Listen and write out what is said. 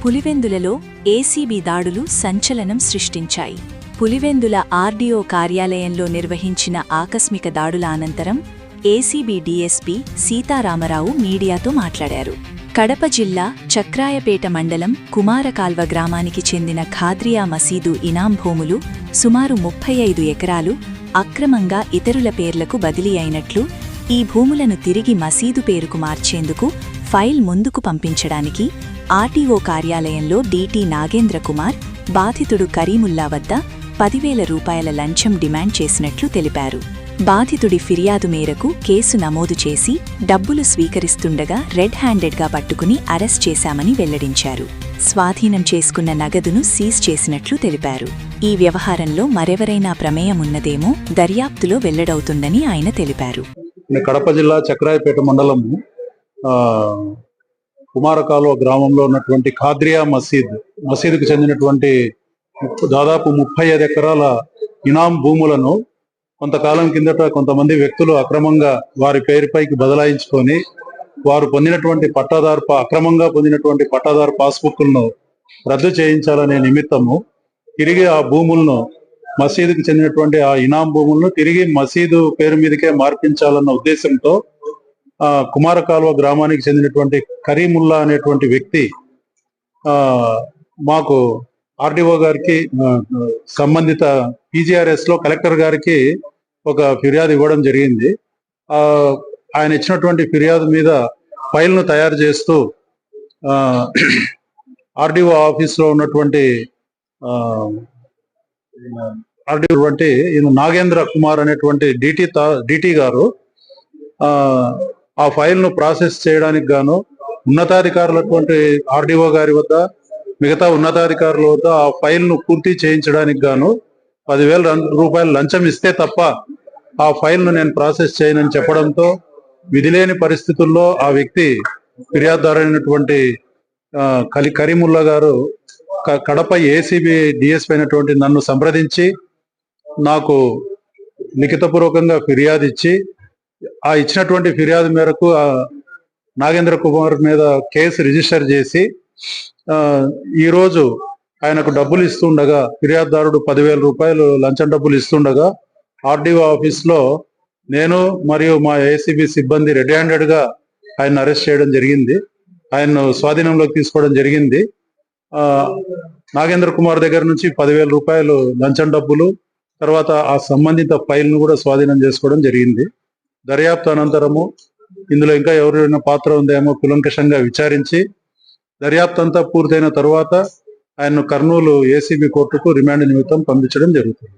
పులివెందులలో ACB దాడులు సంచలనం సృష్టించాయి. పులివెందుల ఆర్డీఓ కార్యాలయంలో నిర్వహించిన ఆకస్మిక దాడుల అనంతరం ఏసీబీ డీఎస్పీ సీతారామరావు మీడియాతో మాట్లాడారు. కడప జిల్లా చక్రాయపేట మండలం కుమారకాల్వ గ్రామానికి చెందిన ఖాద్రియా మసీదు ఇనాం భూములు సుమారు 35 ఎకరాలు అక్రమంగా ఇతరుల పేర్లకు బదిలీ అయినట్లు, ఈ భూములను తిరిగి మసీదు పేరుకు మార్చేందుకు ఫైల్ ముందుకు పంపించడానికి ఆర్టీఓ కార్యాలయంలో డీటీ నాగేంద్ర కుమార్ బాధితుడు కరీముల్లా వద్ద 10,000 రూపాయల లంచం డిమాండ్ చేసినట్లు తెలిపారు. బాధితుడి ఫిర్యాదు మేరకు కేసు నమోదు చేసి డబ్బులు స్వీకరిస్తుండగా రెడ్ హ్యాండెడ్గా పట్టుకుని అరెస్ట్ చేశామని వెల్లడించారు. స్వాధీనం చేసుకున్న నగదును సీజ్ చేసినట్లు తెలిపారు. ఈ వ్యవహారంలో మరెవరైనా ప్రమేయం ఉన్నదేమో దర్యాప్తులో వెల్లడవుతుందని ఆయన తెలిపారు. కడప జిల్లా చక్రాయపేట మండలం కుమారకాల్వ గ్రామంలో ఉన్నటువంటి ఖాద్రియా మసీదుకు చెందినటువంటి దాదాపు 35 ఎకరాల ఇనాం భూములను కొంతకాలం కిందట కొంతమంది వ్యక్తులు అక్రమంగా వారి పేరుపైకి బదలాయించుకొని వారు అక్రమంగా పొందినటువంటి పట్టాదారు పాస్బుక్లను రద్దు చేయించాలనే నిమిత్తము తిరిగి ఆ భూములను మసీదుకు చెందినటువంటి ఆ ఇనాం భూములను తిరిగి మసీదు పేరు మీదకే మార్పించాలన్న ఉద్దేశంతో కుమారకాల్వ గ్రామానికి చెందినటువంటి కరీముల్లా అనేటువంటి వ్యక్తి మాకు ఆర్డీఓ గారికి సంబంధిత పీజీఆర్ఎస్ లో కలెక్టర్ గారికి ఒక ఫిర్యాదు ఇవ్వడం జరిగింది. ఆయన ఇచ్చినటువంటి ఫిర్యాదు మీద ఫైల్ను తయారు చేస్తూ ఆర్డీఓ ఆఫీస్ లో ఉన్నటువంటి నాగేంద్ర కుమార్ అనేటువంటి డిటి గారు ఆ ఫైల్ ను ప్రాసెస్ చేయడానికి గాను ఉన్నతాధికారులటువంటి ఆర్డీఓ గారి వద్ద మిగతా ఉన్నతాధికారుల వద్ద ఆ ఫైల్ ను పూర్తి చేయించడానికి గాను 10,000 రూపాయలు లంచం ఇస్తే తప్ప ఆ ఫైల్ ను నేను ప్రాసెస్ చేయనని చెప్పడంతో విధిలేని పరిస్థితుల్లో ఆ వ్యక్తి ఫిర్యాదుదారైనటువంటి కరీముల్లా గారు కడప ఏసీబీ డిఎస్పీ అయినటువంటి నన్ను సంప్రదించి నాకు లిఖితపూర్వకంగా ఫిర్యాదు ఇచ్చి ఆ ఇచ్చినటువంటి ఫిర్యాదు మేరకు నాగేంద్ర కుమార్ మీద కేసు రిజిస్టర్ చేసి ఈరోజు ఆయనకు డబ్బులు ఇస్తుండగా ఫిర్యాదుదారుడు 10,000 రూపాయలు లంచం డబ్బులు ఇస్తుండగా ఆర్డీఓ ఆఫీస్ లో నేను మరియు మా ఏసీబీ సిబ్బంది రెడ్ హ్యాండెడ్ గా ఆయన అరెస్ట్ చేయడం జరిగింది. ఆయన్ను స్వాధీనంలోకి తీసుకోవడం జరిగింది. నాగేంద్ర కుమార్ దగ్గర నుంచి 10,000 రూపాయలు లంచం డబ్బులు, తర్వాత ఆ సంబంధిత ఫైల్ ను కూడా స్వాధీనం చేసుకోవడం జరిగింది. దర్యాప్తు అనంతరము ఇందులో ఇంకా ఎవరైనా పాత్ర ఉందేమో కులంకషంగా విచారించి దర్యాప్తు అంతా పూర్తయిన తర్వాత ఆయన్ను కర్నూలు ఏసీబీ కోర్టుకు రిమాండ్ నిమిత్తం పంపించడం జరుగుతుంది.